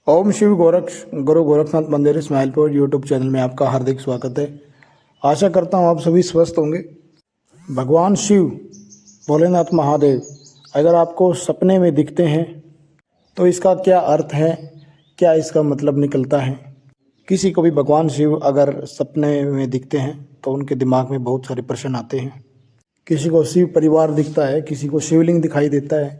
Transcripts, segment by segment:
ओम शिव गुरु गोरखनाथ मंदिर Ismailpur YouTube channel में आपका हार्दिक स्वागत है। आशा करता हूँ आप सभी स्वस्थ होंगे। भगवान शिव भोलेनाथ महादेव अगर आपको सपने में दिखते हैं तो इसका क्या अर्थ है, क्या इसका मतलब निकलता है। किसी को भी भगवान शिव अगर सपने में दिखते हैं तो उनके दिमाग में बहुत सारे प्रश्न आते हैं। किसी को शिव परिवार दिखता है, किसी को शिवलिंग दिखाई देता है,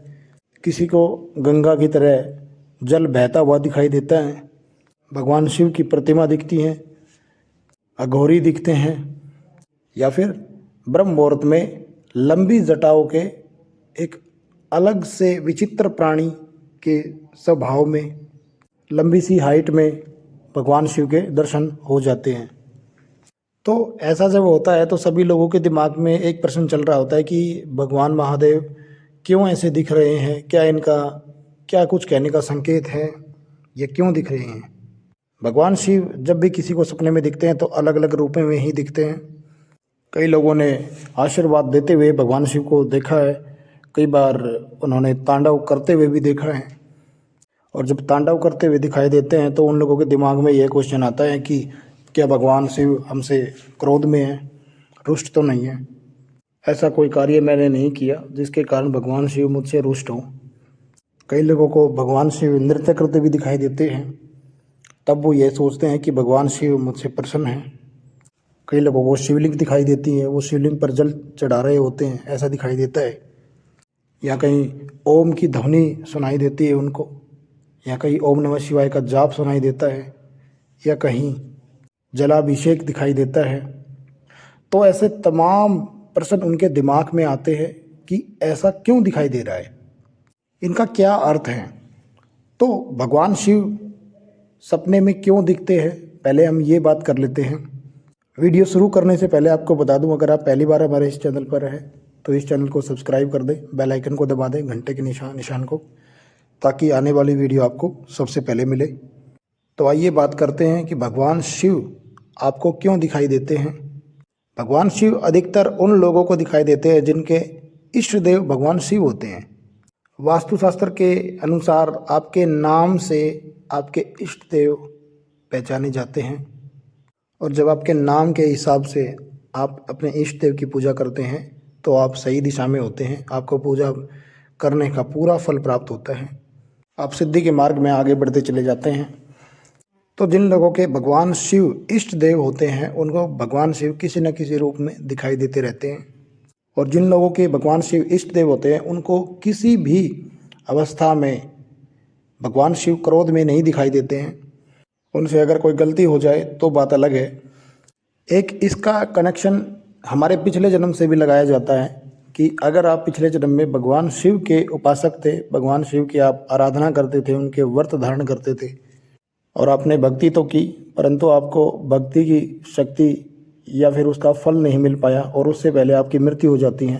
किसी को गंगा की तरह जल बहता हुआ दिखाई देता है, भगवान शिव की प्रतिमा दिखती है, अघोरी दिखते हैं, या फिर ब्रह्म मुहूर्त में लंबी जटाओं के एक अलग से विचित्र प्राणी के स्वभाव में लंबी सी हाइट में भगवान शिव के दर्शन हो जाते हैं। तो ऐसा जब होता है तो सभी लोगों के दिमाग में एक प्रश्न चल रहा होता है कि भगवान महादेव क्यों ऐसे दिख रहे हैं, क्या कुछ कहने का संकेत है, ये क्यों दिख रहे हैं। भगवान शिव जब भी किसी को सपने में दिखते हैं तो अलग अलग रूपों में ही दिखते हैं। कई लोगों ने आशीर्वाद देते हुए भगवान शिव को देखा है, कई बार उन्होंने तांडव करते हुए भी देखा है। और जब तांडव करते हुए दिखाई देते हैं तो उन लोगों के दिमाग में यह क्वेश्चन आता है कि क्या भगवान शिव हमसे क्रोध में है, रुष्ट तो नहीं है। ऐसा कोई कार्य मैंने नहीं किया जिसके कारण भगवान शिव मुझसे रुष्ट हों। कई लोगों को भगवान शिव नृत्य करते भी दिखाई देते हैं, तब वो ये सोचते हैं कि भगवान शिव मुझसे प्रसन्न हैं। कई लोगों को शिवलिंग दिखाई देती है, वो शिवलिंग पर जल चढ़ा रहे होते हैं, ऐसा दिखाई देता है। या कहीं ओम की ध्वनि सुनाई देती है उनको, या कहीं ओम नमः शिवाय का जाप सुनाई देता है, या कहीं जलाभिषेक दिखाई देता है। तो ऐसे तमाम प्रश्न उनके दिमाग में आते हैं कि ऐसा क्यों दिखाई दे रहा है, इनका क्या अर्थ है। तो भगवान शिव सपने में क्यों दिखते हैं, पहले हम ये बात कर लेते हैं। वीडियो शुरू करने से पहले आपको बता दूं, अगर आप पहली बार हमारे इस चैनल पर हैं तो इस चैनल को सब्सक्राइब कर दें, बेल आइकन को दबा दें, घंटे के निशान को, ताकि आने वाली वीडियो आपको सबसे पहले मिले। तो आइए बात करते हैं कि भगवान शिव आपको क्यों दिखाई देते हैं। भगवान शिव अधिकतर उन लोगों को दिखाई देते हैं जिनके इष्ट देव भगवान शिव होते हैं। वास्तुशास्त्र के अनुसार आपके नाम से आपके इष्ट देव पहचाने जाते हैं, और जब आपके नाम के हिसाब से आप अपने इष्ट देव की पूजा करते हैं तो आप सही दिशा में होते हैं, आपको पूजा करने का पूरा फल प्राप्त होता है, आप सिद्धि के मार्ग में आगे बढ़ते चले जाते हैं। तो जिन लोगों के भगवान शिव इष्ट देव होते हैं उनको भगवान शिव किसी न किसी रूप में दिखाई देते रहते हैं, और जिन लोगों के भगवान शिव इष्ट देव होते हैं उनको किसी भी अवस्था में भगवान शिव क्रोध में नहीं दिखाई देते हैं। उनसे अगर कोई गलती हो जाए तो बात अलग है। एक इसका कनेक्शन हमारे पिछले जन्म से भी लगाया जाता है कि अगर आप पिछले जन्म में भगवान शिव के उपासक थे, भगवान शिव की आप आराधना करते थे, उनके व्रत धारण करते थे, और आपने भक्ति तो की परंतु आपको भक्ति की शक्ति या फिर उसका फल नहीं मिल पाया और उससे पहले आपकी मृत्यु हो जाती है,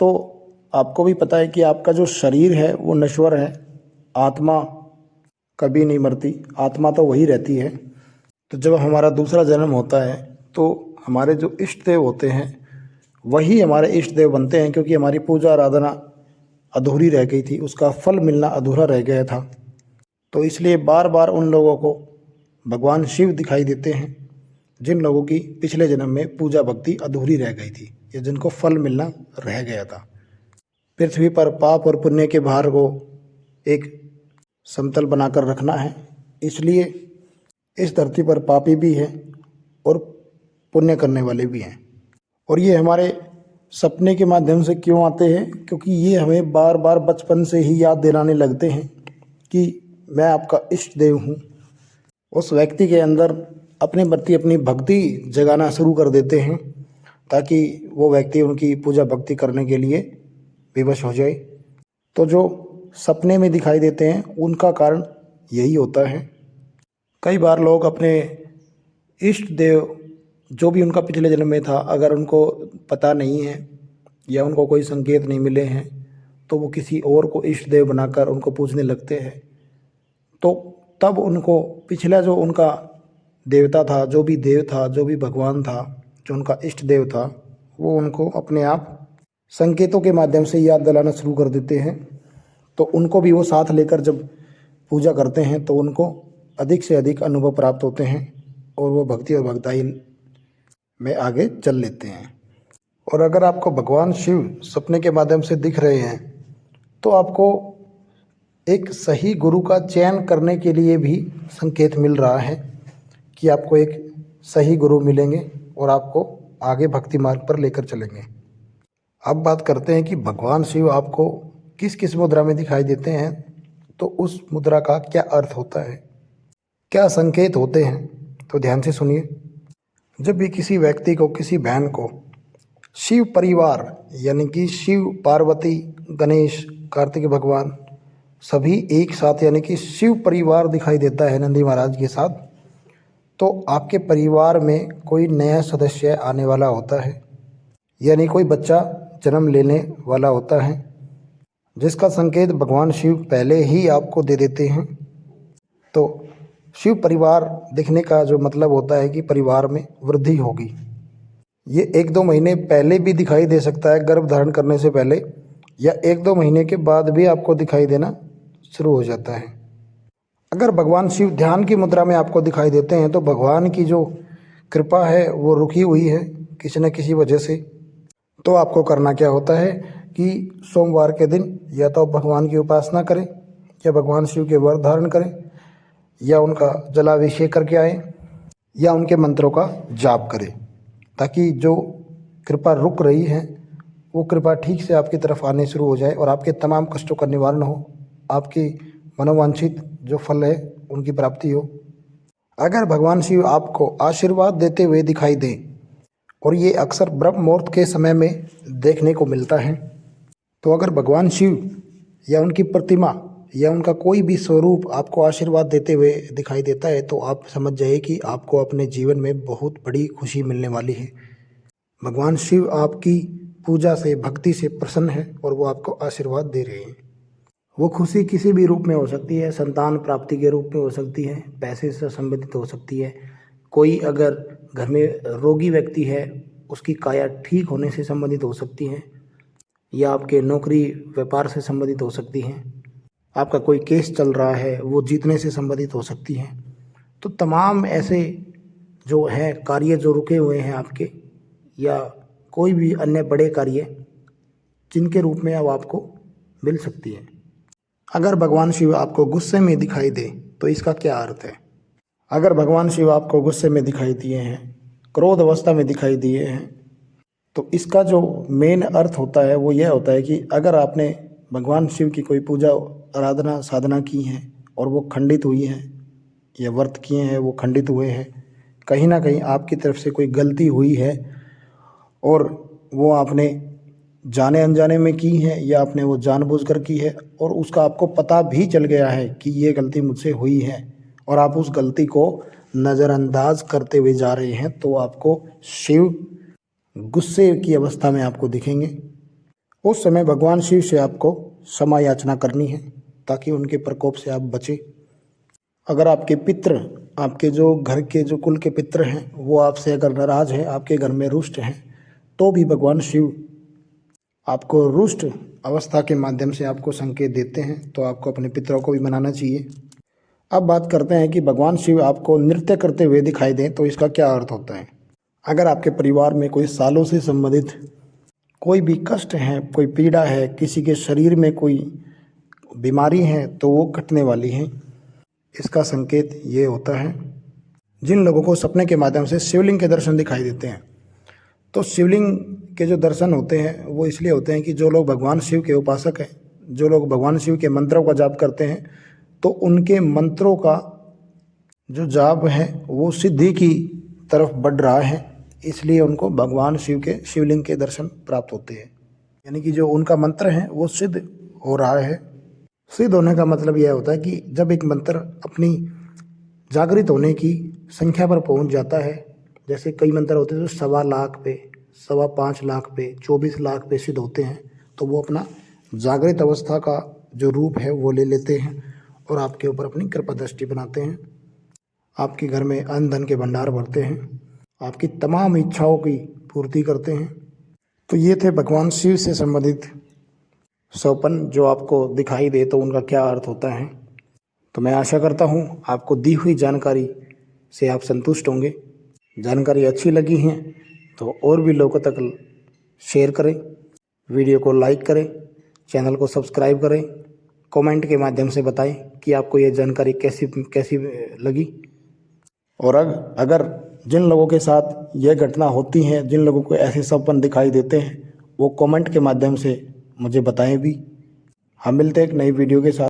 तो आपको भी पता है कि आपका जो शरीर है वो नश्वर है, आत्मा कभी नहीं मरती, आत्मा तो वही रहती है। तो जब हमारा दूसरा जन्म होता है तो हमारे जो इष्ट देव होते हैं वही हमारे इष्ट देव बनते हैं, क्योंकि हमारी पूजा आराधना अधूरी रह गई थी, उसका फल मिलना अधूरा रह गया था। तो इसलिए बार बार उन लोगों को भगवान शिव दिखाई देते हैं जिन लोगों की पिछले जन्म में पूजा भक्ति अधूरी रह गई थी या जिनको फल मिलना रह गया था। पृथ्वी पर पाप और पुण्य के भार को एक समतल बनाकर रखना है, इसलिए इस धरती पर पापी भी हैं और पुण्य करने वाले भी हैं। और ये हमारे सपने के माध्यम से क्यों आते हैं, क्योंकि ये हमें बार बार बचपन से ही याद दिलाने लगते हैं कि मैं आपका इष्ट देव हूँ। उस व्यक्ति के अंदर अपने प्रति अपनी भक्ति जगाना शुरू कर देते हैं ताकि वो व्यक्ति उनकी पूजा भक्ति करने के लिए विवश हो जाए। तो जो सपने में दिखाई देते हैं उनका कारण यही होता है। कई बार लोग अपने इष्ट देव जो भी उनका पिछले जन्म में था, अगर उनको पता नहीं है या उनको कोई संकेत नहीं मिले हैं तो वो किसी और को इष्ट देव बनाकर उनको पूजने लगते हैं। तो तब उनको पिछला जो उनका देवता था, जो भी देव था, जो भी भगवान था, जो उनका इष्ट देव था, वो उनको अपने आप संकेतों के माध्यम से याद दिलाना शुरू कर देते हैं। तो उनको भी वो साथ लेकर जब पूजा करते हैं तो उनको अधिक से अधिक अनुभव प्राप्त होते हैं और वो भक्ति और भक्ताई में आगे चल लेते हैं। और अगर आपको भगवान शिव सपने के माध्यम से दिख रहे हैं तो आपको एक सही गुरु का चयन करने के लिए भी संकेत मिल रहा है कि आपको एक सही गुरु मिलेंगे और आपको आगे भक्ति मार्ग पर लेकर चलेंगे। अब बात करते हैं कि भगवान शिव आपको किस किस मुद्रा में दिखाई देते हैं, तो उस मुद्रा का क्या अर्थ होता है, क्या संकेत होते हैं, तो ध्यान से सुनिए। जब भी किसी व्यक्ति को, किसी बहन को शिव परिवार यानी कि शिव, पार्वती, गणेश, कार्तिक भगवान सभी एक साथ यानी कि शिव परिवार दिखाई देता है नंदी महाराज के साथ, तो आपके परिवार में कोई नया सदस्य आने वाला होता है, यानी कोई बच्चा जन्म लेने वाला होता है, जिसका संकेत भगवान शिव पहले ही आपको दे देते हैं। तो शिव परिवार दिखने का जो मतलब होता है कि परिवार में वृद्धि होगी। ये 1-2 महीने पहले भी दिखाई दे सकता है, गर्भ धारण करने से पहले, या 1-2 महीने के बाद भी आपको दिखाई देना शुरू हो जाता है। अगर भगवान शिव ध्यान की मुद्रा में आपको दिखाई देते हैं तो भगवान की जो कृपा है वो रुकी हुई है किसी न किसी वजह से। तो आपको करना क्या होता है कि सोमवार के दिन या तो भगवान की उपासना करें, या भगवान शिव के व्रत धारण करें, या उनका जलाभिषेक करके आएँ, या उनके मंत्रों का जाप करें, ताकि जो कृपा रुक रही है वो कृपा ठीक से आपकी तरफ आने शुरू हो जाए और आपके तमाम कष्टों का निवारण हो, आपकी मनोवांछित जो फल है उनकी प्राप्ति हो। अगर भगवान शिव आपको आशीर्वाद देते हुए दिखाई दें, और ये अक्सर ब्रह्म मुहूर्त के समय में देखने को मिलता है, तो अगर भगवान शिव या उनकी प्रतिमा या उनका कोई भी स्वरूप आपको आशीर्वाद देते हुए दिखाई देता है, तो आप समझ जाइए कि आपको अपने जीवन में बहुत बड़ी खुशी मिलने वाली है। भगवान शिव आपकी पूजा से, भक्ति से प्रसन्न है और वो आपको आशीर्वाद दे रहे हैं। वो खुशी किसी भी रूप में हो सकती है, संतान प्राप्ति के रूप में हो सकती है, पैसे से संबंधित हो सकती है, कोई अगर घर में रोगी व्यक्ति है उसकी काया ठीक होने से संबंधित हो सकती है, या आपके नौकरी व्यापार से संबंधित हो सकती हैं, आपका कोई केस चल रहा है वो जीतने से संबंधित हो सकती हैं। तो तमाम ऐसे जो है कार्य जो रुके हुए हैं आपके, या कोई भी अन्य बड़े कार्य जिनके रूप में अब आपको मिल सकती है। अगर भगवान शिव आपको गुस्से में दिखाई दे तो इसका क्या अर्थ है। अगर भगवान शिव आपको गुस्से में दिखाई दिए हैं, क्रोध अवस्था में दिखाई दिए हैं, तो इसका जो मेन अर्थ होता है वो यह होता है कि अगर आपने भगवान शिव की कोई पूजा आराधना साधना की है और वो खंडित हुई है, या व्रत किए हैं वो खंडित हुए हैं, कहीं ना कहीं आपकी तरफ से कोई गलती हुई है और वो आपने जाने अनजाने में की है, या आपने वो जानबूझकर की है और उसका आपको पता भी चल गया है कि ये गलती मुझसे हुई है, और आप उस गलती को नज़रअंदाज करते हुए जा रहे हैं, तो आपको शिव गुस्से की अवस्था में आपको दिखेंगे। उस समय भगवान शिव से आपको क्षमा याचना करनी है ताकि उनके प्रकोप से आप बचें। अगर आपके पितृ, आपके जो घर के जो कुल के पितृ हैं, वो आपसे अगर नाराज़ हैं, आपके घर में रुष्ट हैं, तो भी भगवान शिव आपको रुष्ट अवस्था के माध्यम से आपको संकेत देते हैं, तो आपको अपने पितरों को भी मनाना चाहिए। अब बात करते हैं कि भगवान शिव आपको नृत्य करते हुए दिखाई दें तो इसका क्या अर्थ होता है। अगर आपके परिवार में कोई सालों से संबंधित कोई भी कष्ट है, कोई पीड़ा है, किसी के शरीर में कोई बीमारी है, तो वो कटने वाली है। इसका संकेत ये होता है, जिन लोगों को सपने के माध्यम से शिवलिंग के दर्शन दिखाई देते हैं, तो शिवलिंग के जो दर्शन होते हैं वो इसलिए होते हैं कि जो लोग भगवान शिव के उपासक हैं, जो लोग भगवान शिव के मंत्रों का जाप करते हैं, तो उनके मंत्रों का जो जाप है वो सिद्धि की तरफ बढ़ रहा है, इसलिए उनको भगवान शिव के शिवलिंग के दर्शन प्राप्त होते हैं। यानी कि जो उनका मंत्र है वो सिद्ध हो रहा है। सिद्ध होने का मतलब यह होता है कि जब एक मंत्र अपनी जागृत होने की संख्या पर पहुंच जाता है, जैसे कई मंत्र होते हैं जो 1.25 लाख पे, 5.25 लाख पे, 24 लाख पे सिद्ध होते हैं, तो वो अपना जागृत अवस्था का जो रूप है वो ले लेते हैं और आपके ऊपर अपनी कृपा दृष्टि बनाते हैं। आपके घर में अन्न धन के भंडार भरते हैं, आपकी तमाम इच्छाओं की पूर्ति करते हैं। तो ये थे भगवान शिव से संबंधित 100 जो आपको दिखाई दे तो उनका क्या अर्थ होता है। तो मैं आशा करता हूँ आपको दी हुई जानकारी से आप संतुष्ट होंगे। जानकारी अच्छी लगी है तो और भी लोगों तक शेयर करें, वीडियो को लाइक करें, चैनल को सब्सक्राइब करें, कमेंट के माध्यम से बताएं कि आपको ये जानकारी कैसी लगी। और अगर जिन लोगों के साथ यह घटना होती है, जिन लोगों को ऐसे सपन दिखाई देते हैं, वो कमेंट के माध्यम से मुझे बताएं भी। हम मिलते हैं एक नई वीडियो के साथ।